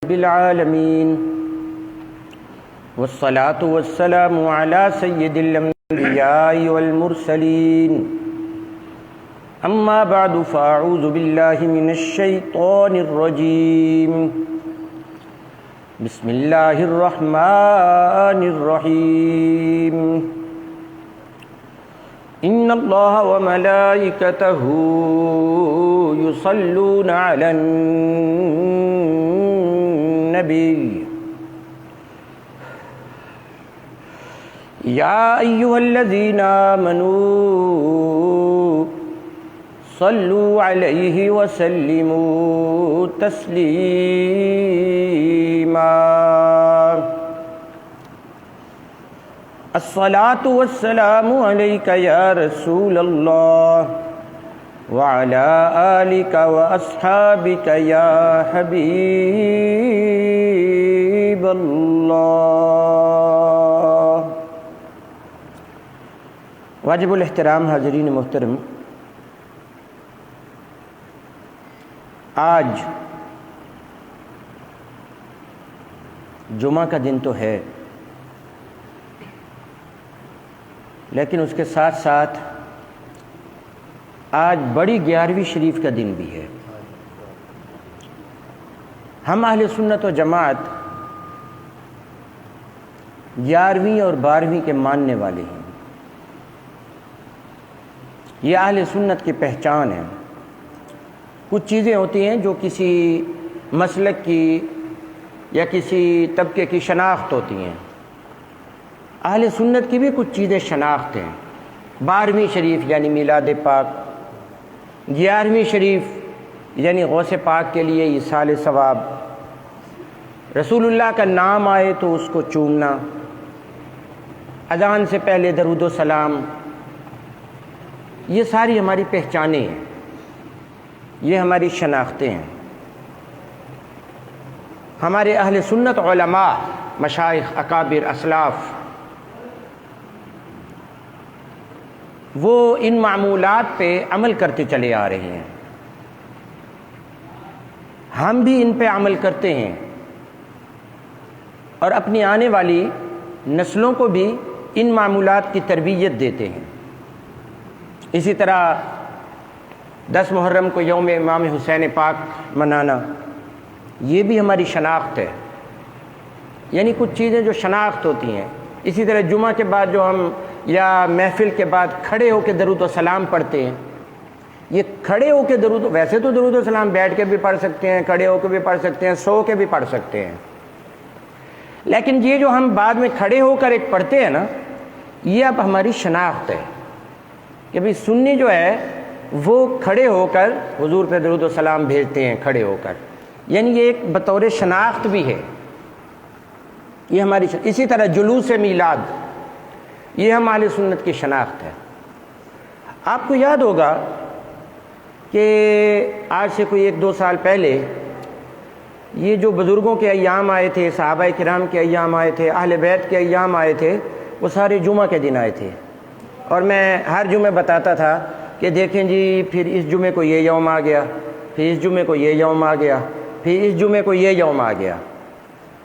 رب العالمين والصلاة والسلام على سيد الأنبياء والمرسلين أما بعد فأعوذ بالله من الشيطان الرجيم بسم الله الرحمن الرحيم إن الله وملائكته يصلون على النبي يا أيها الذين آمنوا صلوا عليه وسلموا تسليما الصلاة والسلام عليك يا رسول الله وعلى آلك وأصحابك يا حبيب الله۔ واجب الاحترام حاضرین محترم، آج جمعہ کا دن تو ہے، لیکن اس کے ساتھ ساتھ آج بڑی 11ویں شریف کا دن بھی ہے۔ ہم اہل سنت و جماعت 11ویں اور 12ویں کے ماننے والے ہیں۔ یہ اہل سنت کی پہچان ہے۔ کچھ چیزیں ہوتی ہیں جو کسی مسلک کی یا کسی طبقے کی شناخت ہوتی ہیں۔ اہل سنت کی بھی کچھ چیزیں شناخت ہیں۔ 12ویں شریف یعنی میلاد پاک، 11ویں شریف یعنی غوث پاک کے لیے ایصال ثواب، رسول اللہ کا نام آئے تو اس کو چومنا، اذان سے پہلے درود و سلام، یہ ساری ہماری پہچانیں ہیں، یہ ہماری شناختیں ہیں۔ ہمارے اہل سنت علماء، مشائخ، اکابر، اسلاف، وہ ان معمولات پہ عمل کرتے چلے آ رہے ہیں۔ ہم بھی ان پہ عمل کرتے ہیں اور اپنی آنے والی نسلوں کو بھی ان معمولات کی تربیت دیتے ہیں۔ اسی طرح 10 محرم کو یوم امام حسین پاک منانا، یہ بھی ہماری شناخت ہے، یعنی کچھ چیزیں جو شناخت ہوتی ہیں۔ اسی طرح جمعہ کے بعد جو ہم یا محفل کے بعد کھڑے ہو کے درود و سلام پڑھتے ہیں، یہ کھڑے ہو کے درود، ویسے تو درود و سلام بیٹھ کے بھی پڑھ سکتے ہیں، کھڑے ہو کے بھی پڑھ سکتے ہیں، سو کے بھی پڑھ سکتے ہیں، لیکن یہ جو ہم بعد میں کھڑے ہو کر ایک پڑھتے ہیں نا، یہ اب ہماری شناخت ہے کہ بھئی سنی جو ہے وہ کھڑے ہو کر حضور پہ درود و سلام بھیجتے ہیں، کھڑے ہو کر، یعنی یہ ایک بطور شناخت بھی ہے، یہ ہماری اسی طرح جلوس میلاد، یہ ہم اہل سنت کی شناخت ہے۔ آپ کو یاد ہوگا کہ آج سے کوئی 1-2 سال پہلے یہ جو بزرگوں کے ایام آئے تھے، صحابہ کرام کے ایام آئے تھے، اہل بیت کے ایام آئے تھے، وہ سارے جمعہ کے دن آئے تھے، اور میں ہر جمعے بتاتا تھا کہ دیکھیں جی پھر اس جمعے کو یہ یوم آ گیا، پھر اس جمعے کو یہ یوم آ گیا، پھر اس جمعے کو یہ یوم آ گیا۔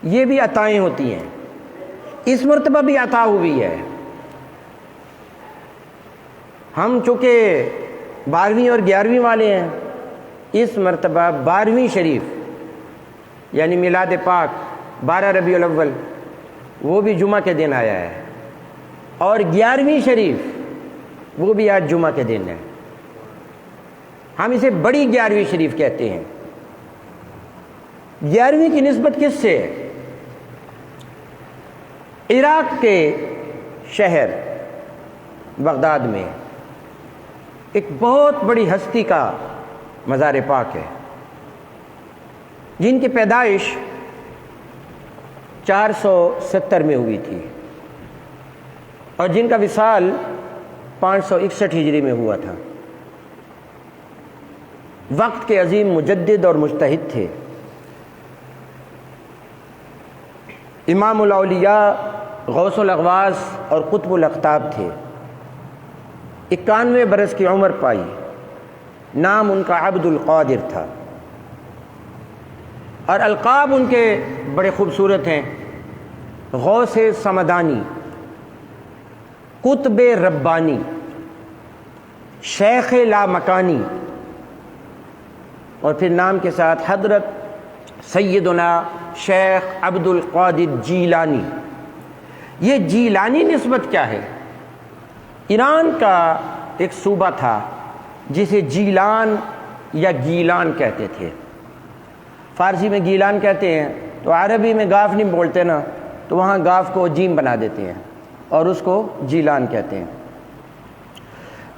یہ بھی عطائیں ہوتی ہیں، اس مرتبہ بھی عطا ہوئی ہے۔ ہم چونکہ 12ویں اور 11ویں والے ہیں، اس مرتبہ 12ویں شریف یعنی میلاد پاک 12 ربیع الاول، وہ بھی جمعہ کے دن آیا ہے، اور 11ویں شریف وہ بھی آج جمعہ کے دن ہے۔ ہم اسے بڑی 11ویں شریف کہتے ہیں۔ 11ویں کی نسبت کس سے ہے؟ عراق کے شہر بغداد میں ایک بہت بڑی ہستی کا مزار پاک ہے، جن کی پیدائش 470 میں ہوئی تھی اور جن کا وصال 561 ہجری میں ہوا تھا۔ وقت کے عظیم مجدد اور مجتہد تھے، امام الاولیاء، غوث الاغواث اور قطب الاقطاب تھے۔ 91 برس کی عمر پائی، نام ان کا عبد القادر تھا۔ اور القاب ان کے بڑے خوبصورت ہیں: غوث سمدانی، قطب ربانی، شیخ لامکانی، اور پھر نام کے ساتھ حضرت سیدنا شیخ عبد القادر جیلانی۔ یہ جیلانی نسبت کیا ہے؟ ایران کا ایک صوبہ تھا جسے جیلان یا گیلان کہتے تھے۔ فارسی میں گیلان کہتے ہیں، تو عربی میں گاف نہیں بولتے نا، تو وہاں گاف کو جیم بنا دیتے ہیں اور اس کو جیلان کہتے ہیں۔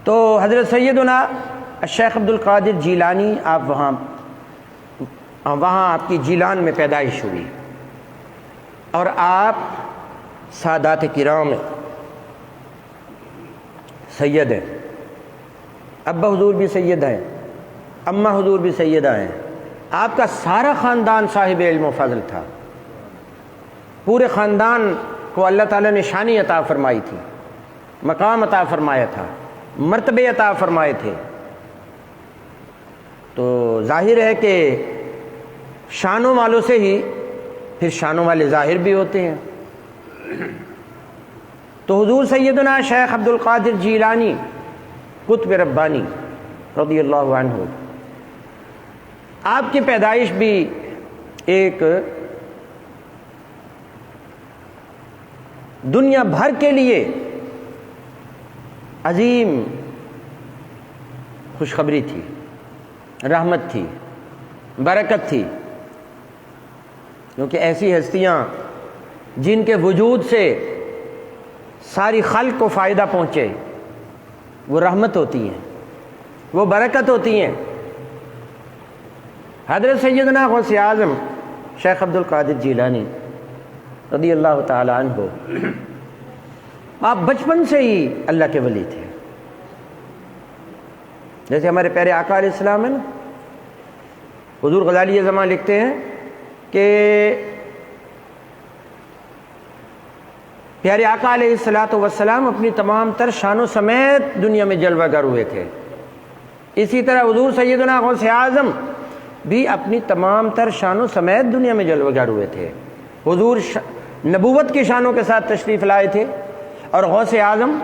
تو حضرت سیدنا شیخ عبد القادر جیلانی، آپ وہاں آپ کی جیلان میں پیدائش ہوئی، اور آپ سادات کرام سید ہیں۔ ابا حضور بھی سید ہیں، اماں حضور بھی سیدہ ہیں۔ آپ کا سارا خاندان صاحب علم و فضل تھا۔ پورے خاندان کو اللہ تعالیٰ نے شانی عطا فرمائی تھی، مقام عطا فرمایا تھا، مرتبے عطا فرمائے تھے۔ تو ظاہر ہے کہ شانوں والوں سے ہی پھر شانوں والے ظاہر بھی ہوتے ہیں۔ تو حضور سیدنا شیخ عبد القادر جیلانی قطب ربانی رضی اللہ عنہ، آپ کی پیدائش بھی ایک دنیا بھر کے لیے عظیم خوشخبری تھی، رحمت تھی، برکت تھی، کیونکہ ایسی ہستیاں جن کے وجود سے ساری خلق کو فائدہ پہنچے، وہ رحمت ہوتی ہیں، وہ برکت ہوتی ہیں۔ حضرت سیدنا غوث اعظم شیخ عبد القادر جیلانی رضی اللہ تعالی عنہ، آپ بچپن سے ہی اللہ کے ولی تھے۔ جیسے ہمارے پیارے آقا علیہ السلام ہے نا، حضور غزالی زمان لکھتے ہیں کہ پیارے آقا علیہ السلام اپنی تمام تر شانوں سمیت دنیا میں جلوہ گر ہوئے تھے۔ اسی طرح حضور سیدنا غوث اعظم بھی اپنی تمام تر شانوں سمیت دنیا میں جلوہ گر ہوئے تھے۔ حضور نبوت کی شانوں کے ساتھ تشریف لائے تھے، اور غوث اعظم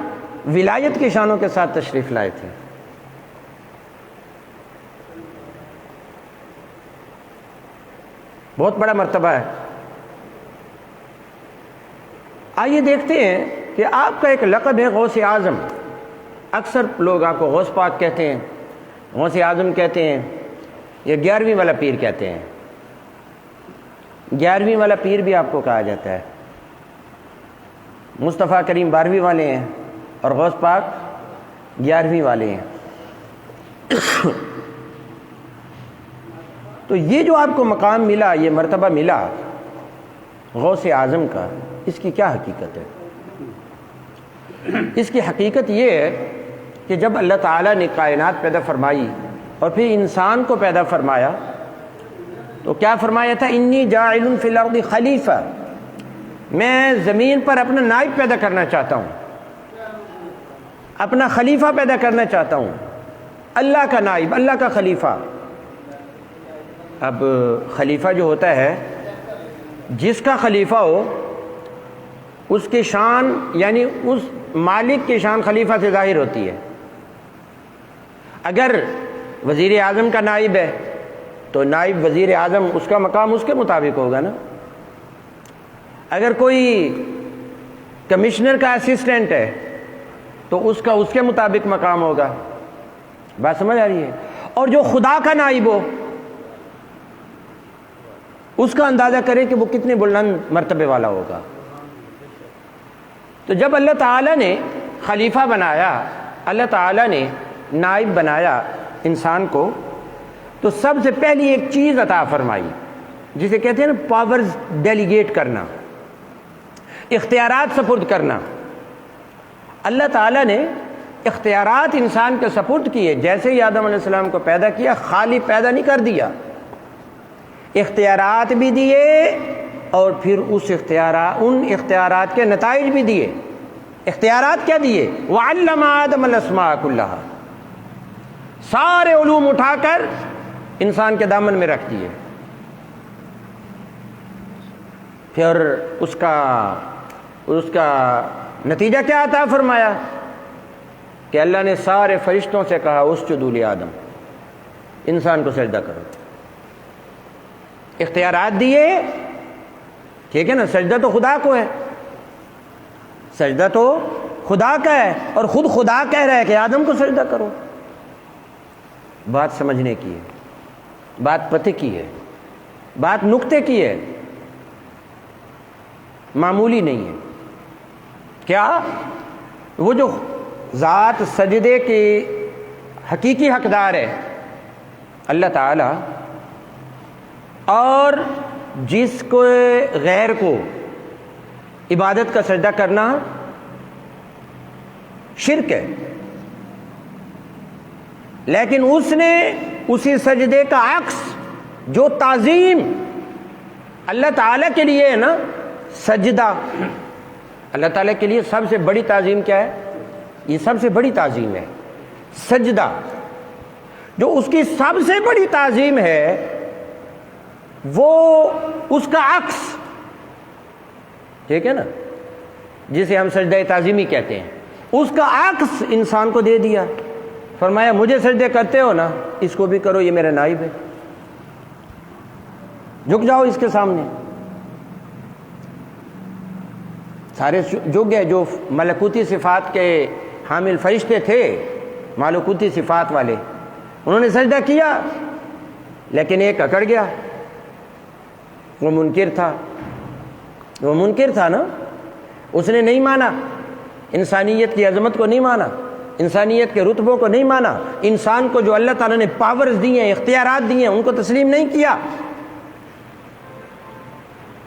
ولایت کی شانوں کے ساتھ تشریف لائے تھے۔ بہت بڑا مرتبہ ہے۔ آئیے دیکھتے ہیں کہ آپ کا ایک لقب ہے غوث اعظم۔ اکثر لوگ آپ کو غوث پاک کہتے ہیں، غوث اعظم کہتے ہیں، یا 11ویں والا پیر کہتے ہیں۔ 11ویں والا پیر بھی آپ کو کہا جاتا ہے۔ مصطفیٰ کریم 12ویں والے ہیں، اور غوث پاک 11ویں والے ہیں۔ تو یہ جو آپ کو مقام ملا، یہ مرتبہ ملا غوث اعظم کا، اس کی کیا حقیقت ہے؟ اس کی حقیقت یہ ہے کہ جب اللہ تعالیٰ نے کائنات پیدا فرمائی اور پھر انسان کو پیدا فرمایا، تو کیا فرمایا تھا؟ انی جاعل فی الارض خلیفہ، میں زمین پر اپنا نائب پیدا کرنا چاہتا ہوں، اپنا خلیفہ پیدا کرنا چاہتا ہوں، اللہ کا نائب، اللہ کا خلیفہ۔ اب خلیفہ جو ہوتا ہے، جس کا خلیفہ ہو اس کی شان، یعنی اس مالک کی شان خلیفہ سے ظاہر ہوتی ہے۔ اگر وزیر اعظم کا نائب ہے تو نائب وزیر اعظم، اس کا مقام اس کے مطابق ہوگا نا۔ اگر کوئی کمشنر کا اسسٹنٹ ہے تو اس کا اس کے مطابق مقام ہوگا۔ بات سمجھ آ رہی ہے؟ اور جو خدا کا نائب ہو، اس کا اندازہ کریں کہ وہ کتنے بلند مرتبے والا ہوگا۔ تو جب اللہ تعالیٰ نے خلیفہ بنایا، اللہ تعالیٰ نے نائب بنایا انسان کو، تو سب سے پہلی ایک چیز عطا فرمائی جسے کہتے ہیں نا پاورز ڈیلیگیٹ کرنا، اختیارات سپرد کرنا۔ اللہ تعالیٰ نے اختیارات انسان کے سپرد کیے۔ جیسے ہی آدم علیہ السلام کو پیدا کیا، خالی پیدا نہیں کر دیا، اختیارات بھی دیے، اور پھر ان اختیارات کے نتائج بھی دیے۔ اختیارات کیا دیے؟ وَعَلَّمَ آدَمَ الْأَسْمَاءَ كُلَّهَا، سارے علوم اٹھا کر انسان کے دامن میں رکھ دیے۔ پھر اس کا نتیجہ کیا عطا فرمایا کہ اللہ نے سارے فرشتوں سے کہا اسجدوا لآدم، انسان کو سجدہ کرو۔ اختیارات دیے، ٹھیک ہے نا، سجدہ تو خدا کو ہے، سجدہ تو خدا کا ہے، اور خود خدا کہہ رہا ہے کہ آدم کو سجدہ کرو۔ بات سمجھنے کی ہے، بات پتہ کی ہے، بات نقطے کی ہے، معمولی نہیں ہے۔ کیا وہ جو ذات سجدے کی حقیقی حقدار ہے اللہ تعالی، اور جس کو غیر کو عبادت کا سجدہ کرنا شرک ہے، لیکن اس نے اسی سجدے کا عکس جو تعظیم اللہ تعالیٰ کے لیے ہے نا، سجدہ اللہ تعالیٰ کے لیے سب سے بڑی تعظیم کیا ہے؟ یہ سب سے بڑی تعظیم ہے سجدہ، جو اس کی سب سے بڑی تعظیم ہے وہ اس کا عکس، ٹھیک ہے نا، جسے ہم سجدہ تعظیمی کہتے ہیں، اس کا عکس انسان کو دے دیا، فرمایا مجھے سجدے کرتے ہو نا، اس کو بھی کرو، یہ میرا نائب ہے، جھک جاؤ اس کے سامنے۔ سارے جھک گئے، جو ملکوتی صفات کے حامل فرشتے تھے، ملکوتی صفات والے، انہوں نے سجدہ کیا، لیکن ایک اکڑ گیا، وہ منکر تھا نا، اس نے نہیں مانا، انسانیت کی عظمت کو نہیں مانا، انسانیت کے رتبوں کو نہیں مانا، انسان کو جو اللہ تعالیٰ نے پاورز دی ہیں، اختیارات دی ہیں، ان کو تسلیم نہیں کیا۔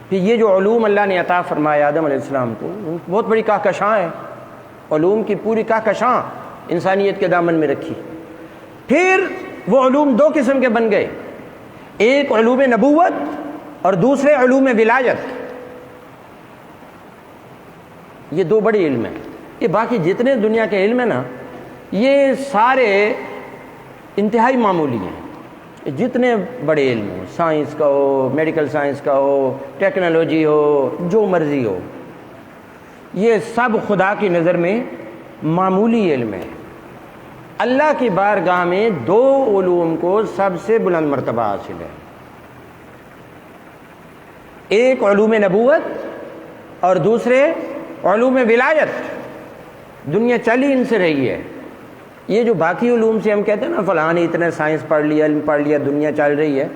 پھر یہ جو علوم اللہ نے عطا فرمایا آدم علیہ السلام کو، بہت بڑی کہکشاں ہے، علوم کی پوری کہکشاں انسانیت کے دامن میں رکھی۔ پھر وہ علوم دو قسم کے بن گئے، ایک علوم نبوت اور دوسرے علوم ولایت۔ یہ دو بڑے علم ہیں، یہ باقی جتنے دنیا کے علم ہیں نا، یہ سارے انتہائی معمولی ہیں۔ جتنے بڑے علم ہو، سائنس کا ہو، میڈیکل سائنس کا ہو، ٹیکنالوجی ہو، جو مرضی ہو، یہ سب خدا کی نظر میں معمولی علم ہے۔ اللہ کی بارگاہ میں دو علوم کو سب سے بلند مرتبہ حاصل ہے، ایک علوم نبوت اور دوسرے علوم ولایت۔ دنیا چلی ان سے رہی ہے۔ یہ جو باقی علوم سے ہم کہتے ہیں نا فلاں نے اتنا سائنس پڑھ لیا، علم پڑھ لیا، دنیا چل رہی ہے،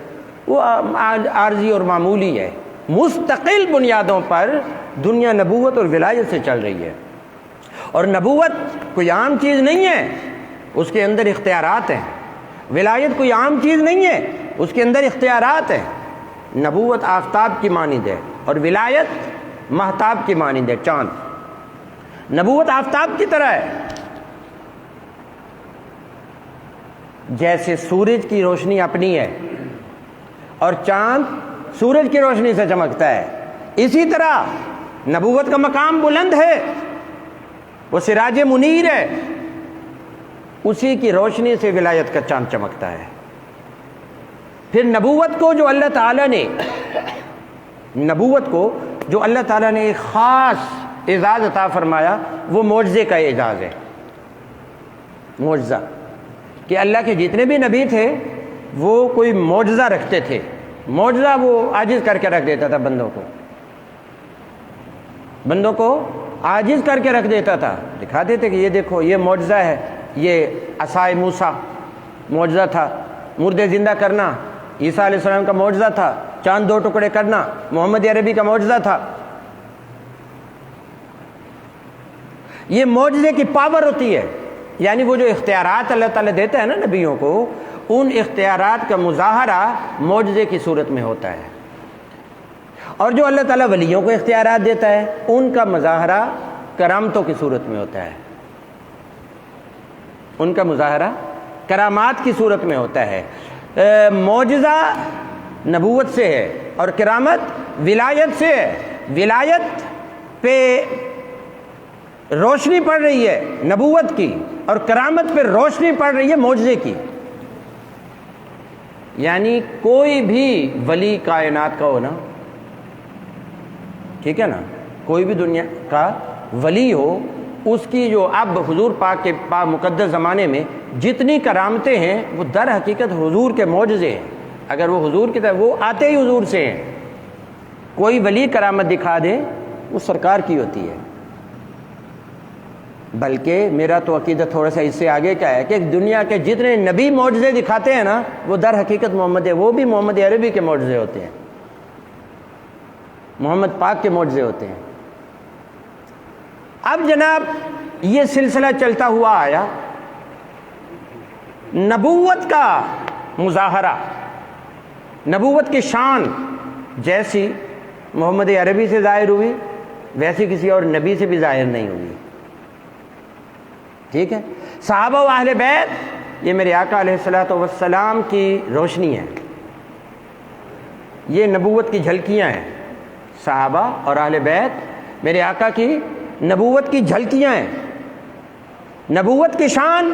وہ عارضی اور معمولی ہے۔ مستقل بنیادوں پر دنیا نبوت اور ولایت سے چل رہی ہے، اور نبوت کوئی عام چیز نہیں ہے، اس کے اندر اختیارات ہیں۔ ولایت کوئی عام چیز نہیں ہے، اس کے اندر اختیارات ہیں۔ نبوت آفتاب کی مانند ہے اور ولایت مہتاب کی مانند ہے، چاند۔ نبوت آفتاب کی طرح ہے، جیسے سورج کی روشنی اپنی ہے اور چاند سورج کی روشنی سے چمکتا ہے، اسی طرح نبوت کا مقام بلند ہے، وہ سراج منیر ہے، اسی کی روشنی سے ولایت کا چاند چمکتا ہے۔ پھر نبوت کو جو اللہ تعالیٰ نے ایک خاص اعزاز عطا فرمایا، وہ معجزے کا اعزاز ہے۔ معجزہ کہ اللہ کے جتنے بھی نبی تھے وہ کوئی معجزہ رکھتے تھے، معجزہ وہ عاجز کر کے رکھ دیتا تھا، بندوں کو عاجز کر کے رکھ دیتا تھا، دکھاتے تھے کہ یہ دیکھو یہ معجزہ ہے، یہ عصائے موسیٰ معجزہ تھا، مردے زندہ کرنا عیسیٰ علیہ السلام کا معجزہ تھا، چاند دو ٹکڑے کرنا محمد عربی کا معجزہ تھا۔ یہ معجزے کی پاور ہوتی ہے، یعنی وہ جو اختیارات اللہ تعالیٰ دیتا ہے نا نبیوں کو، ان اختیارات کا مظاہرہ معجزے کی صورت میں ہوتا ہے، اور جو اللہ تعالیٰ ولیوں کو اختیارات دیتا ہے ان کا مظاہرہ کرامتوں کی صورت میں ہوتا ہے، ان کا مظاہرہ کرامات کی صورت میں ہوتا ہے۔ معجزہ نبوت سے ہے اور کرامت ولایت سے ہے۔ ولایت پہ روشنی پڑ رہی ہے نبوت کی، اور کرامت پہ روشنی پڑ رہی ہے معجزے کی۔ یعنی کوئی بھی ولی کائنات کا ہو نا، ٹھیک ہے نا، کوئی بھی دنیا کا ولی ہو، اس کی جو اب حضور پاک کے مقدس زمانے میں جتنی کرامتیں ہیں وہ در حقیقت حضور کے معجزے ہیں۔ اگر وہ حضور کی طرف، وہ آتے ہی حضور سے ہیں۔ کوئی ولی کرامت دکھا دے وہ سرکار کی ہوتی ہے۔ بلکہ میرا تو عقیدہ تھوڑا سا اس سے آگے کا ہے کہ دنیا کے جتنے نبی معجزے دکھاتے ہیں نا، وہ در حقیقت محمد ہے، وہ بھی محمد عربی کے معجزے ہوتے ہیں، محمد پاک کے معجزے ہوتے ہیں۔ اب جناب یہ سلسلہ چلتا ہوا آیا، نبوت کا مظاہرہ، نبوت کی شان جیسی محمد عربی سے ظاہر ہوئی ویسی کسی اور نبی سے بھی ظاہر نہیں ہوئی۔ ٹھیک ہے، صحابہ و اہل بیت یہ میرے آقا علیہ الصلوۃ والسلام کی روشنی ہے، یہ نبوت کی جھلکیاں ہیں۔ صحابہ اور اہل بیت میرے آقا کی نبوت کی جھلکیاں ہیں۔ نبوت کی شان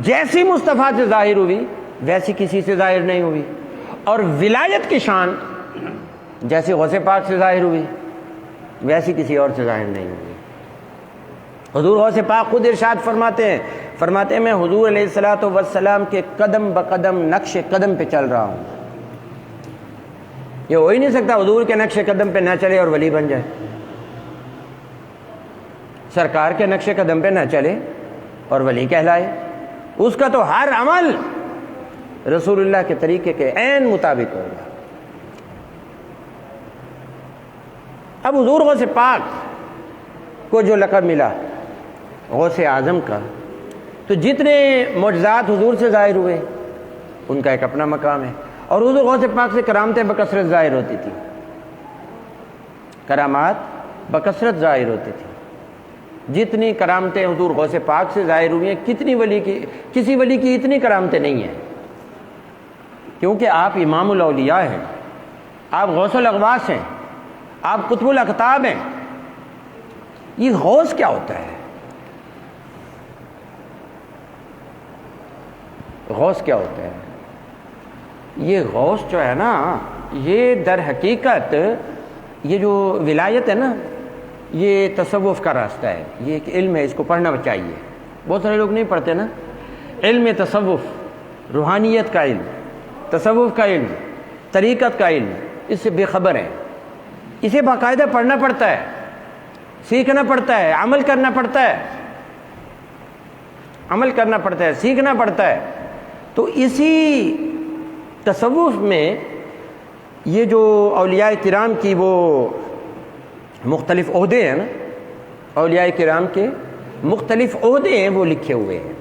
جیسی مصطفیٰ سے ظاہر ہوئی ویسی کسی سے ظاہر نہیں ہوئی، اور ولایت کی شان جیسی غوث پاک سے ظاہر ہوئی ویسی کسی اور سے ظاہر نہیں ہوئی۔ حضور غوث پاک خود ارشاد فرماتے ہیں میں حضور علیہ الصلوۃ والسلام کے قدم بقدم نقش قدم پہ چل رہا ہوں۔ یہ ہو ہی نہیں سکتا حضور کے نقش قدم پہ نہ چلے اور ولی بن جائے، سرکار کے نقش قدم پہ نہ چلے اور ولی کہلائے۔ اس کا تو ہر عمل رسول اللہ کے طریقے کے عین مطابق ہوگا۔ اب حضور غوث پاک کو جو لقب ملا غوث اعظم کا، تو جتنے معجزات حضور سے ظاہر ہوئے ان کا ایک اپنا مقام ہے، اور حضور غوث پاک سے کرامتیں بکثرت ظاہر ہوتی تھی، کرامات بکثرت ظاہر ہوتی تھی۔ جتنی کرامتیں حضور غوث پاک سے ظاہر ہوئی ہیں کسی ولی کی اتنی کرامتیں نہیں ہیں، کیونکہ آپ امام الاولیاء ہیں، آپ غوث الاغواث ہیں، آپ قطب الاقطاب ہیں۔ یہ غوث کیا ہوتا ہے؟ غوث کیا ہوتا ہے؟ یہ غوث جو ہے نا، یہ در حقیقت یہ جو ولایت ہے نا، یہ تصوف کا راستہ ہے، یہ ایک علم ہے، اس کو پڑھنا چاہیے۔ بہت سارے لوگ نہیں پڑھتے نا، علم تصوف، روحانیت کا علم، تصوف کا علم، طریقت کا علم، اس سے بے خبر ہیں۔ اسے باقاعدہ پڑھنا پڑتا ہے، سیکھنا پڑتا ہے، عمل کرنا پڑتا ہے، عمل کرنا پڑتا ہے، سیکھنا پڑتا ہے۔ تو اسی تصوف میں یہ جو اولیاء کرام کی وہ مختلف عہدے ہیں نا، اولیاء کرام کے مختلف عہدے ہیں، وہ لکھے ہوئے ہیں۔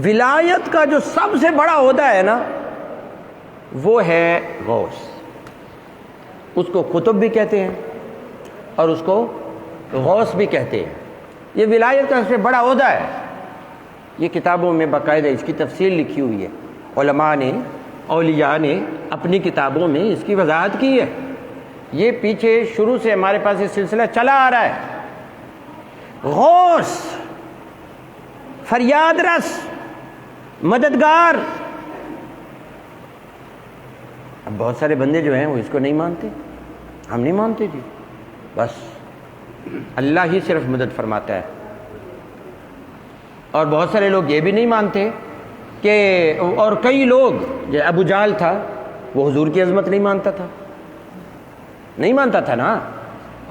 ولایت کا جو سب سے بڑا عہدہ ہے نا، وہ ہے غوث۔ اس کو قطب بھی کہتے ہیں اور اس کو غوث بھی کہتے ہیں۔ یہ ولایت کا سب سے بڑا عہدہ ہے۔ یہ کتابوں میں باقاعدہ اس کی تفصیل لکھی ہوئی ہے، علماء نے، اولیاء نے اپنی کتابوں میں اس کی وضاحت کی ہے۔ یہ پیچھے شروع سے ہمارے پاس یہ سلسلہ چلا آ رہا ہے۔ غوث، فریاد رس، مددگار۔ اب بہت سارے بندے جو ہیں وہ اس کو نہیں مانتے، ہم نہیں مانتے جی، بس اللہ ہی صرف مدد فرماتا ہے۔ اور بہت سارے لوگ یہ بھی نہیں مانتے کہ، اور کئی لوگ، جو ابو جہل تھا، وہ حضور کی عظمت نہیں مانتا تھا، نہیں مانتا تھا نا۔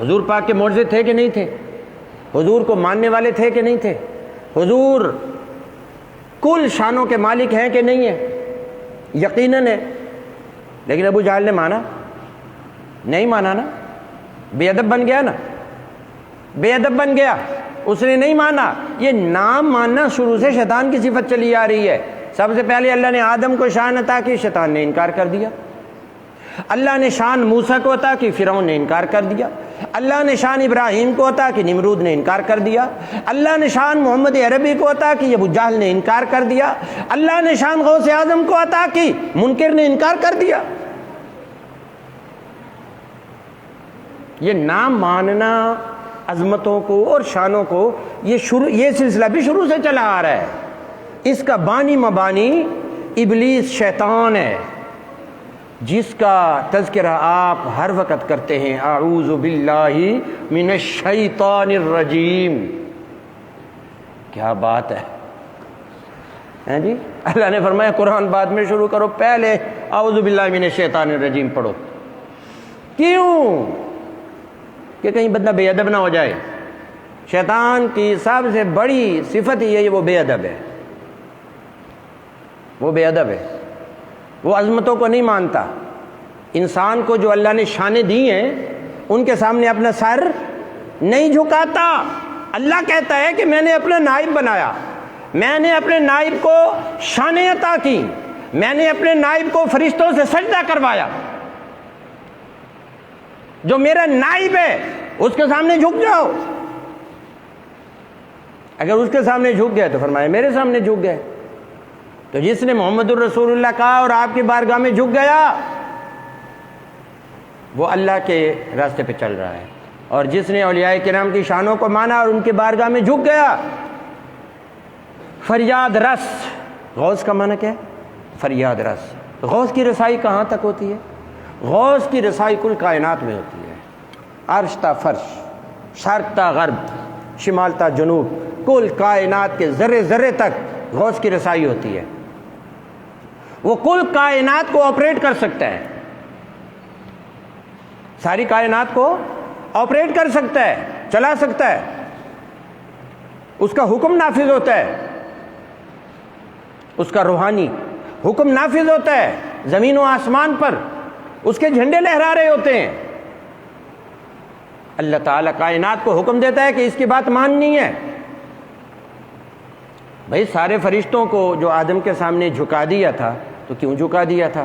حضور پاک کے معجزے تھے کہ نہیں تھے؟ حضور کو ماننے والے تھے کہ نہیں تھے؟ حضور کل شانوں کے مالک ہیں کہ نہیں ہیں؟ یقیناً ہے، لیکن ابو جہل نے مانا نہیں؟ مانا نا، بے ادب بن گیا نا، بے ادب بن گیا، اس نے نہیں مانا۔ یہ نام ماننا شروع سے شیطان کی صفت چلی آ رہی ہے۔ سب سے پہلے اللہ نے آدم کو شان عطا کی، شیطان نے انکار کر دیا۔ اللہ نے شان موسیٰ کو عطا کی، فرعون نے انکار کر دیا۔ اللہ نے شان ابراہیم کو عطا کی، نمرود نے انکار کر دیا۔ اللہ نے شان محمد عربی کو عطا کی، ابو جہل نے انکار کر دیا۔ اللہ نے شان غوث اعظم کو عطا کی، منکر نے انکار کر دیا۔ یہ نام ماننا عظمتوں کو اور شانوں کو، یہ سلسلہ بھی شروع سے چلا آ رہا ہے۔ اس کا بانی مبانی ابلیس، شیطان ہے۔ جس کا تذکرہ آپ ہر وقت کرتے ہیں، اعوذ باللہ من الشیطان الرجیم. کیا بات ہے جی. اللہ نے فرمایا قرآن بعد میں شروع کرو، پہلے اعوذ باللہ من الشیطان الرجیم پڑھو. کیوں؟ کہ کہیں بندہ بے ادب نہ ہو جائے. شیطان کی سب سے بڑی صفت یہ ہے، وہ بے ادب ہے. وہ بے ادب ہے، وہ عظمتوں کو نہیں مانتا. انسان کو جو اللہ نے شانیں دی ہیں ان کے سامنے اپنا سر نہیں جھکاتا. اللہ کہتا ہے کہ میں نے اپنا نائب بنایا، میں نے اپنے نائب کو شانیں عطا کی، میں نے اپنے نائب کو فرشتوں سے سجدہ کروایا. جو میرا نائب ہے اس کے سامنے جھک جاؤ. اگر اس کے سامنے جھک گئے تو فرمایا میرے سامنے جھک گئے. تو جس نے محمد الرسول اللہ کہا اور آپ کی بارگاہ میں جھک گیا وہ اللہ کے راستے پہ چل رہا ہے. اور جس نے اولیاء کرام کی شانوں کو مانا اور ان کی بارگاہ میں جھک گیا، فریاد رس. غوث کا معنی کیا ہے؟ فریاد رس. غوث کی رسائی کہاں تک ہوتی ہے؟ غوث کی رسائی کل کائنات میں ہوتی ہے. عرش تا فرش، شرق تا غرب، شمال تا جنوب، کل کائنات کے ذرے ذرے تک غوث کی رسائی ہوتی ہے. وہ کل کائنات کو آپریٹ کر سکتا ہے، ساری کائنات کو آپریٹ کر سکتا ہے، چلا سکتا ہے. اس کا حکم نافذ ہوتا ہے، اس کا روحانی حکم نافذ ہوتا ہے. زمین و آسمان پر اس کے جھنڈے لہرا رہے ہوتے ہیں. اللہ تعالیٰ کائنات کو حکم دیتا ہے کہ اس کی بات ماننی ہے. بھائی سارے فرشتوں کو جو آدم کے سامنے جھکا دیا تھا تو کیوں جھکا دیا تھا؟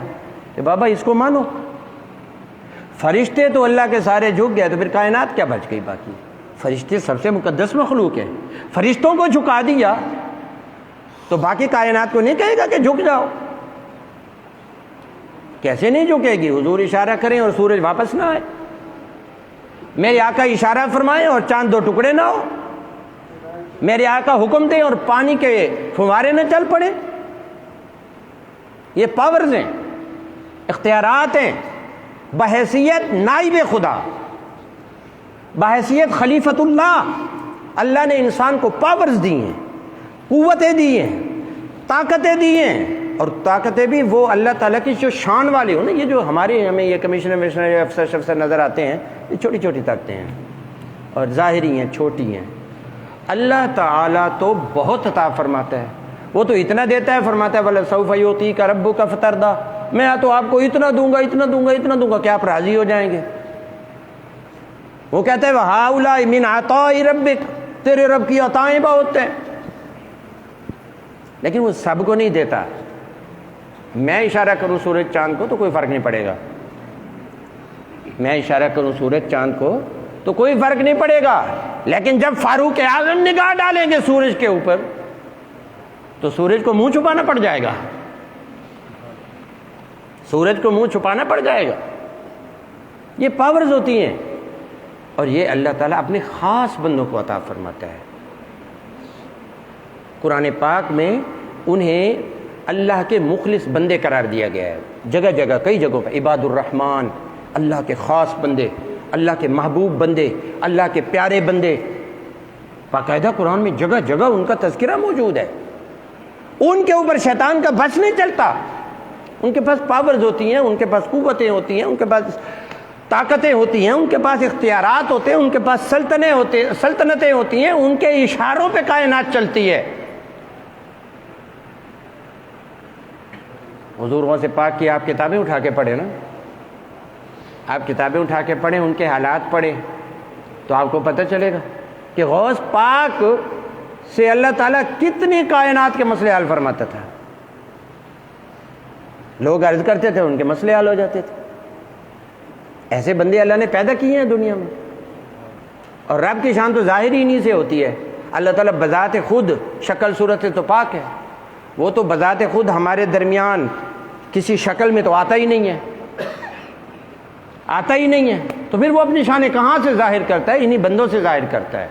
کہ بابا اس کو مانو. فرشتے تو اللہ کے سارے جھک گئے تو پھر کائنات کیا بچ گئی باقی؟ فرشتے سب سے مقدس مخلوق ہیں. فرشتوں کو جھکا دیا تو باقی کائنات کو نہیں کہے گا کہ جھک جاؤ. کیسے نہیں جھکے گی؟ حضور اشارہ کریں اور سورج واپس نہ آئے. میرے آقا اشارہ فرمائیں اور چاند دو ٹکڑے نہ ہو. میرے آقا حکم دیں اور پانی کے فوارے نہ چل پڑے. یہ پاورز ہیں، اختیارات ہیں. بحیثیت نائب خدا، بحیثیت خلیفۃ اللہ، اللہ نے انسان کو پاورز دی ہیں، قوتیں دی ہیں، طاقتیں دی ہیں. اور طاقتیں بھی وہ اللہ تعالیٰ کی جو شان والے ہوں نا. یہ جو ہمارے ہمیں یہ کمشنر افسر نظر آتے ہیں یہ چھوٹی چھوٹی طاقتیں ہیں اور ظاہری ہیں، چھوٹی ہیں. اللہ تعالیٰ تو بہت عطا فرماتا ہے. وہ تو اتنا دیتا ہے، فرماتا ہے وَلَسَوْفَ يُعْطِيكَ رَبُّكَ فَتَرْضَىٰ. میں تو آپ کو اتنا دوں گا، اتنا دوں گا، اتنا دوں گا کہ آپ راضی ہو جائیں گے. وہ کہتا ہے وَهَٰؤُلَاءِ مِنْ عَطَاءِ رَبِّكَ، تیرے رب کی عطائیں بہت ہیں. لیکن وہ سب کو نہیں دیتا. میں اشارہ کروں سورج چاند کو تو کوئی فرق نہیں پڑے گا. میں اشارہ کروں سورج چاند کو تو کوئی فرق نہیں پڑے گا. لیکن جب فاروق اعظم نگاہ ڈالیں گے سورج کے اوپر تو سورج کو منہ چھپانا پڑ جائے گا. سورج کو منہ چھپانا پڑ جائے گا. یہ پاورز ہوتی ہیں اور یہ اللہ تعالیٰ اپنے خاص بندوں کو عطا فرماتا ہے. قرآن پاک میں انہیں اللہ کے مخلص بندے قرار دیا گیا ہے. جگہ جگہ کئی جگہوں پہ عباد الرحمن، اللہ کے خاص بندے، اللہ کے محبوب بندے، اللہ کے پیارے بندے. باقاعدہ قرآن میں جگہ جگہ ان کا تذکرہ موجود ہے. ان کے اوپر شیطان کا بس نہیں چلتا. ان کے پاس پاورز ہوتی ہیں، ان کے پاس قوتیں ہوتی ہیں، ان کے پاس طاقتیں ہوتی ہیں، ان کے پاس اختیارات ہوتے ہیں، ان کے پاس سلطنتیں ہوتی ہیں. ان کے اشاروں پہ کائنات چلتی ہے. حضور غوث پاک کی آپ کتابیں اٹھا کے پڑھیں نا، آپ کتابیں اٹھا کے پڑھیں، ان کے حالات پڑھیں تو آپ کو پتہ چلے گا کہ غوث پاک سے اللہ تعالیٰ کتنی کائنات کے مسئلے حل فرماتا تھا. لوگ عرض کرتے تھے ان کے مسئلے حل ہو جاتے تھے. ایسے بندے اللہ نے پیدا کیے ہیں دنیا میں. اور رب کی شان تو ظاہر ہی نہیں سے ہوتی ہے. اللہ تعالیٰ بذات خود شکل صورت سے تو پاک ہے. وہ تو بذات خود ہمارے درمیان کسی شکل میں تو آتا ہی نہیں ہے، آتا ہی نہیں ہے. تو پھر وہ اپنی شانیں کہاں سے ظاہر کرتا ہے؟ انہی بندوں سے ظاہر کرتا ہے.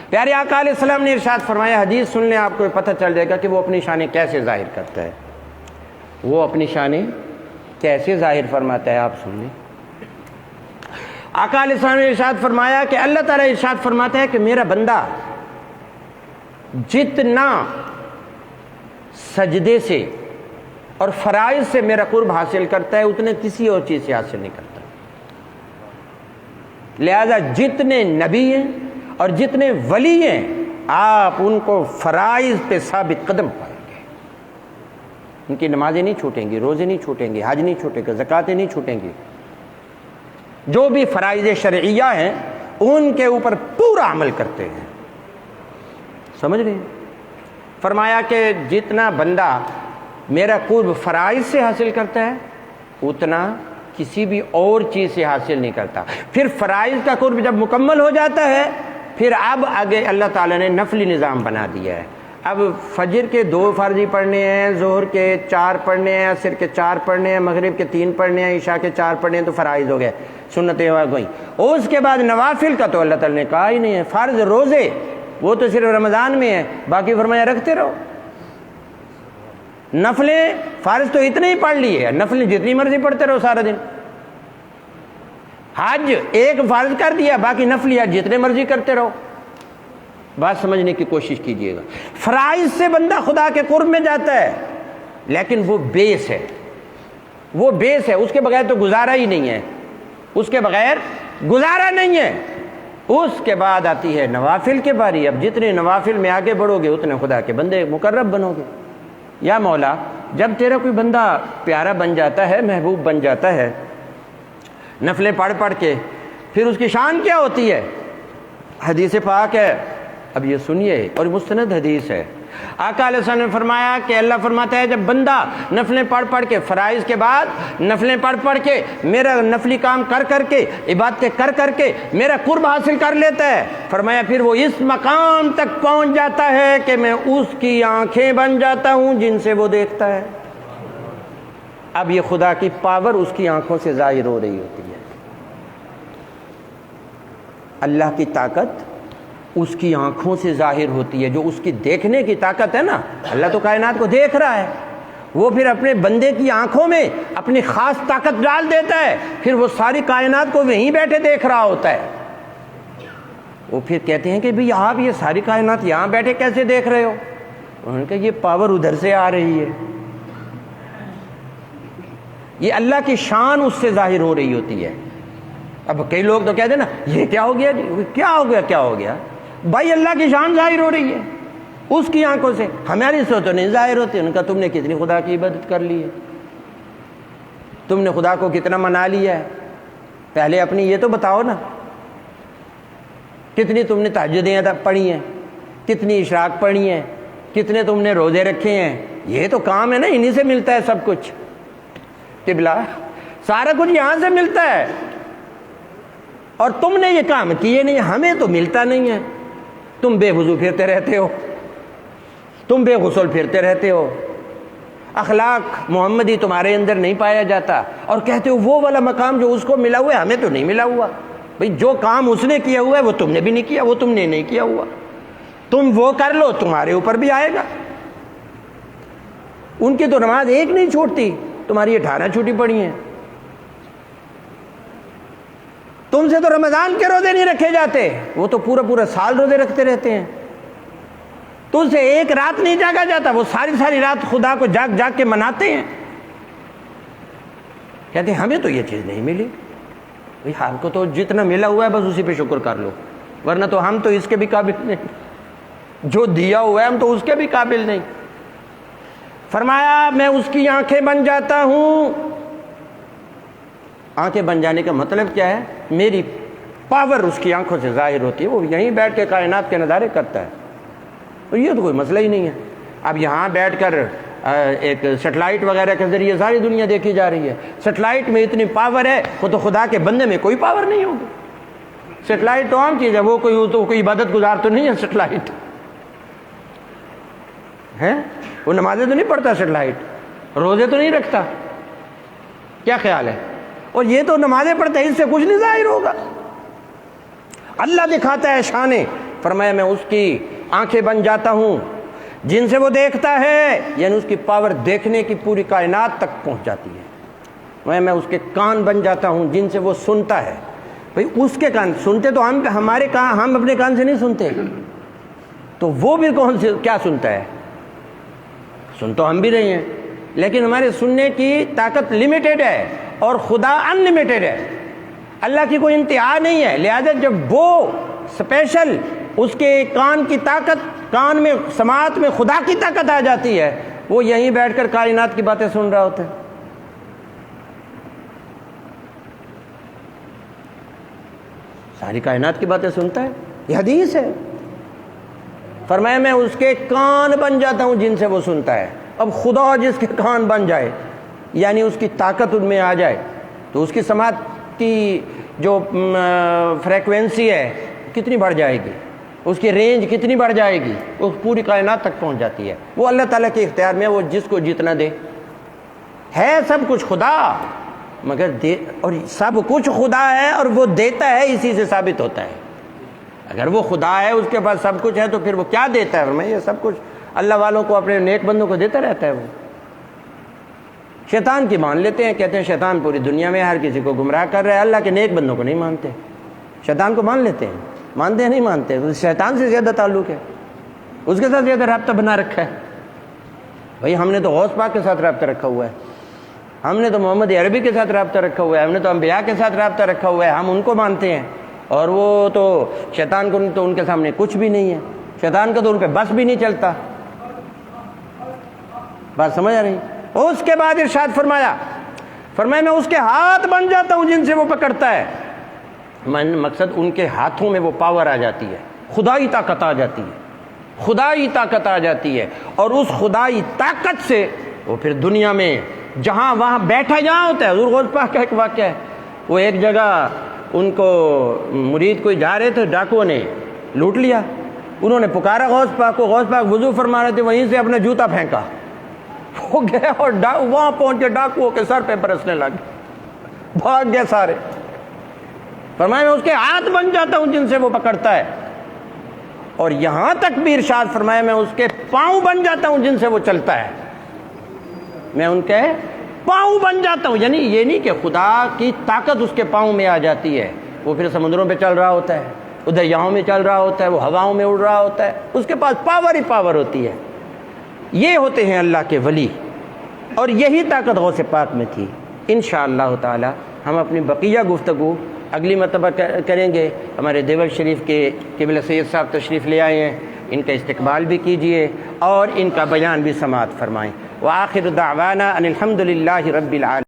پیارے آقا علیہ السلام نے ارشاد فرمایا، حدیث سن لیں آپ کو پتہ چل جائے گا کہ وہ اپنی شانیں کیسے ظاہر کرتا ہے. وہ اپنی شانیں کیسے ظاہر فرماتا ہے آپ سن لیں۔ آقا علیہ السلام نے ارشاد فرمایا کہ اللہ تعالیٰ ارشاد فرماتا ہے کہ میرا بندہ جتنا سجدے سے اور فرائض سے میرا قرب حاصل کرتا ہے اتنے کسی اور چیز سے حاصل نہیں کرتا۔ لہذا جتنے نبی ہیں اور جتنے ولی ہیں آپ ان کو فرائض پہ ثابت قدم پائیں گے۔ ان کی نمازیں نہیں چھوٹیں گی، روزے نہیں چھوٹیں گے، حج نہیں چھوٹے گا، زکاتیں نہیں چھوٹیں گی، جو بھی فرائض شرعیہ ہیں ان کے اوپر پورا عمل کرتے ہیں۔ سمجھ رہے ہیں؟ فرمایا کہ جتنا بندہ میرا قرب فرائض سے حاصل کرتا ہے اتنا کسی بھی اور چیز سے حاصل نہیں کرتا۔ پھر فرائض کا قرب جب مکمل ہو جاتا ہے پھر اب آگے اللہ تعالیٰ نے نفلی نظام بنا دیا ہے۔ اب فجر کے 2 فرضی پڑھنے ہیں، ظہر کے 4 پڑھنے ہیں، عصر کے 4 پڑھنے ہیں، مغرب کے 3 پڑھنے ہیں، عشاء کے 4 پڑھنے ہیں، تو فرائض ہو گئے، سنتیں ہو گئیں۔ اور اس کے بعد نوافل کا تو اللہ تعالیٰ نے کہا ہی نہیں ہے۔ فرض روزے وہ تو صرف رمضان میں ہے، باقی فرمایا رکھتے رہو۔ نفلیں فرض تو اتنے ہی پڑھ لیے، نفلیں جتنی مرضی پڑھتے رہو سارا دن۔ حج ایک فرض کر دیا، باقی نفلی حج جتنے مرضی کرتے رہو۔ بات سمجھنے کی کوشش کیجئے گا۔ فرائض سے بندہ خدا کے قرب میں جاتا ہے، لیکن وہ بیس ہے، وہ بیس ہے، اس کے بغیر تو گزارا ہی نہیں ہے، اس کے بغیر گزارا نہیں ہے۔ اس کے بعد آتی ہے نوافل کے باری۔ اب جتنے نوافل میں آگے بڑھو گے اتنے خدا کے بندے مقرب بنو گے۔ یا مولا جب تیرا کوئی بندہ پیارا بن جاتا ہے، محبوب بن جاتا ہے نفلیں پڑھ پڑھ کے، پھر اس کی شان کیا ہوتی ہے؟ حدیث پاک ہے، اب یہ سنیے، اور مستند حدیث ہے۔ آقا علیہ السلام نے فرمایا کہ اللہ فرماتا ہے جب بندہ نفلیں پڑھ پڑھ کے، فرائض کے بعد نفلیں پڑھ پڑھ کے، میرا نفلی کام کر کر کے، عبادتیں کر کر کے میرا قرب حاصل کر لیتا ہے، فرمایا پھر وہ اس مقام تک پہنچ جاتا ہے کہ میں اس کی آنکھیں بن جاتا ہوں جن سے وہ دیکھتا ہے۔ اب یہ خدا کی پاور اس کی آنکھوں سے ظاہر ہو رہی ہوتی ہے۔ اللہ کی طاقت اس کی آنکھوں سے ظاہر ہوتی ہے، جو اس کی دیکھنے کی طاقت ہے نا، اللہ تو کائنات کو دیکھ رہا ہے، وہ پھر اپنے بندے کی آنکھوں میں اپنی خاص طاقت ڈال دیتا ہے، پھر وہ ساری کائنات کو وہیں بیٹھے دیکھ رہا ہوتا ہے۔ وہ پھر کہتے ہیں کہ بھئی آپ یہ ساری کائنات یہاں بیٹھے کیسے دیکھ رہے ہو؟ انہوں نے کہا یہ پاور ادھر سے آ رہی ہے، یہ اللہ کی شان اس سے ظاہر ہو رہی ہوتی ہے۔ اب کئی لوگ تو کہتے ہیں نا یہ کیا ہو گیا، کیا ہو گیا، کیا ہو گیا؟ بھائی اللہ کی شان ظاہر ہو رہی ہے اس کی آنکھوں سے، ہماری سے تو نہیں ظاہر ہوتی۔ ان کا تم نے کتنی خدا کی عبادت کر لی ہے، تم نے خدا کو کتنا منا لیا ہے، پہلے اپنی یہ تو بتاؤ نا، کتنی تم نے تہجدیں پڑھی ہیں، کتنی اشراق پڑھی ہیں، کتنے تم نے روزے رکھے ہیں؟ یہ تو کام ہے نا، انہی سے ملتا ہے سب کچھ، قبلہ سارا کچھ یہاں سے ملتا ہے، اور تم نے یہ کام کیے نہیں، ہمیں تو ملتا نہیں ہے۔ تم بے وضو پھرتے رہتے ہو، تم بے غسل پھرتے رہتے ہو، اخلاق محمدی تمہارے اندر نہیں پایا جاتا، اور کہتے ہو وہ والا مقام جو اس کو ملا ہوا ہے ہمیں تو نہیں ملا ہوا۔ بھئی جو کام اس نے کیا ہوا ہے وہ تم نے بھی نہیں کیا، وہ تم نے نہیں کیا ہوا، تم وہ کر لو تمہارے اوپر بھی آئے گا۔ ان کی تو نماز ایک نہیں چھوٹتی، تمہاری 18 چھوٹی پڑی ہیں۔ تم سے تو رمضان کے روزے نہیں رکھے جاتے، وہ تو پورا پورا سال روزے رکھتے رہتے ہیں۔ تم سے ایک رات نہیں جاگا جاتا، وہ ساری ساری رات خدا کو جاگ جاگ کے مناتے ہیں۔ کہتے ہیں ہمیں تو یہ چیز نہیں ملی۔ بھئی ہم کو تو جتنا ملا ہوا ہے بس اسی پہ شکر کر لو، ورنہ تو ہم تو اس کے بھی قابل نہیں، جو دیا ہوا ہے ہم تو اس کے بھی قابل نہیں۔ فرمایا میں اس کی آنکھیں بن جاتا ہوں۔ آنکھیں بن جانے کا مطلب کیا ہے؟ میری پاور اس کی آنکھوں سے ظاہر ہوتی ہے، وہ یہیں بیٹھ کے کائنات کے نظارے کرتا ہے، اور یہ تو کوئی مسئلہ ہی نہیں ہے۔ اب یہاں بیٹھ کر ایک سیٹلائٹ وغیرہ کے ذریعے ساری دنیا دیکھی جا رہی ہے، سیٹلائٹ میں اتنی پاور ہے، وہ تو خدا کے بندے میں کوئی پاور نہیں ہوگی۔ سیٹلائٹ تو عام چیز ہے، وہ کوئی عبادت گزار تو نہیں ہے سیٹلائٹ ہے، وہ نمازیں تو نہیں پڑھتا سیٹلائٹ، روزے تو نہیں رکھتا، کیا خیال ہے؟ اور یہ تو نمازیں پڑھتا ہے، اس سے کچھ نہیں ظاہر ہوگا۔ اللہ دکھاتا ہے شانیں، فرمایا میں اس کی آنکھیں بن جاتا ہوں جن سے وہ دیکھتا ہے، یعنی اس کی پاور دیکھنے کی پوری کائنات تک پہنچ جاتی ہے۔ میں اس کے کان بن جاتا ہوں جن سے وہ سنتا ہے. بھئی اس کے کان سنتے تو ہمارے کان، ہم اپنے کان سے نہیں سنتے، تو وہ بھی کون سے کیا سنتا ہے؟ سن تو ہم بھی رہے ہیں، لیکن ہمارے سننے کی طاقت لمیٹیڈ ہے اور خدا ان لمیٹیڈ ہے. اللہ کی کوئی انتہا نہیں ہے. لہذا جب وہ اسپیشل اس کے کان کی طاقت، کان میں سماعت میں خدا کی طاقت آ جاتی ہے، وہ یہیں بیٹھ کر کائنات کی باتیں سن رہا ہوتا ہے. ساری کائنات کی باتیں سنتا ہے. یہ حدیث ہے. فرمایا میں اس کے کان بن جاتا ہوں جن سے وہ سنتا ہے. اب خدا جس کے کان بن جائے، یعنی اس کی طاقت ان میں آ جائے، تو اس کی سماعت کی جو فریکوینسی ہے کتنی بڑھ جائے گی، اس کی رینج کتنی بڑھ جائے گی، وہ پوری کائنات تک پہنچ جاتی ہے. وہ اللہ تعالیٰ کے اختیار میں، وہ جس کو جتنا دے. ہے سب کچھ خدا، مگر اور سب کچھ خدا ہے اور وہ دیتا ہے، اسی سے ثابت ہوتا ہے. اگر وہ خدا ہے، اس کے پاس سب کچھ ہے، تو پھر وہ کیا دیتا ہے؟ میں یہ سب کچھ اللہ والوں کو، اپنے نیک بندوں کو دیتا رہتا ہے. وہ شیطان کی مان لیتے ہیں، کہتے ہیں شیطان پوری دنیا میں ہر کسی کو گمراہ کر رہا ہے، اللہ کے نیک بندوں کو نہیں مانتے. شیطان کو مان لیتے ہیں، مانتے ہیں نہیں مانتے. شیطان سے زیادہ تعلق ہے، اس کے ساتھ زیادہ رابطہ بنا رکھا ہے. بھئی ہم نے تو غوث پاک کے ساتھ رابطہ رکھا ہوا ہے، ہم نے تو محمد عربی کے ساتھ رابطہ رکھا ہوا ہے، ہم نے تو انبیاء کے ساتھ رابطہ رکھا ہوا ہے، ہم ان کو مانتے ہیں. اور وہ تو شیطان کو تو ان کے سامنے کچھ بھی نہیں ہے. شیطان کا تو ان پہ بس بھی نہیں چلتا. بات سمجھ آ رہی؟ اس کے بعد ارشاد فرمایا میں اس کے ہاتھ بن جاتا ہوں جن سے وہ پکڑتا ہے. مقصد ان کے ہاتھوں میں وہ پاور آ جاتی ہے، خدائی طاقت آ جاتی ہے، خدائی طاقت آ جاتی ہے. اور اس خدائی طاقت سے وہ پھر دنیا میں جہاں وہاں بیٹھا جہاں ہوتا ہے. حضور غوث پاک کا ایک واقعہ ہے، وہ ایک جگہ ان کو مرید کوئی جا رہے تھے، ڈاکوؤں نے لوٹ لیا. انہوں نے پکارا غوث پاک کو، غوث پاک وضو فرما رہے تھے، وہیں سے اپنا جوتا پھینکا. وہ گئے اور وہاں پہنچ کے ڈاکوؤں کے سر پہ برسنے لگے، بھاگ گئے سارے. فرمایا میں اس کے ہاتھ بن جاتا ہوں جن سے وہ پکڑتا ہے. اور یہاں تک بھی ارشاد فرمایا میں اس کے پاؤں بن جاتا ہوں جن سے وہ چلتا ہے. میں ان کے پاؤں بن جاتا ہوں، یعنی یہ نہیں کہ خدا کی طاقت اس کے پاؤں میں آ جاتی ہے، وہ پھر سمندروں پہ چل رہا ہوتا ہے، دریاؤں میں چل رہا ہوتا ہے، وہ ہواؤں میں اڑ رہا ہوتا ہے، اس کے پاس پاور ہی پاور ہوتی ہے. یہ ہوتے ہیں اللہ کے ولی، اور یہی طاقت غوث پاک میں تھی. انشاءاللہ تعالی ہم اپنی بقیہ گفتگو اگلی مرتبہ کریں گے. ہمارے دیوبند شریف کے قبلہ سید صاحب تشریف لے آئے ہیں، ان کا استقبال بھی کیجئے اور ان کا بیان بھی سماعت فرمائیں. وآخر دعوانا ان الحمد للہ رب العالمین.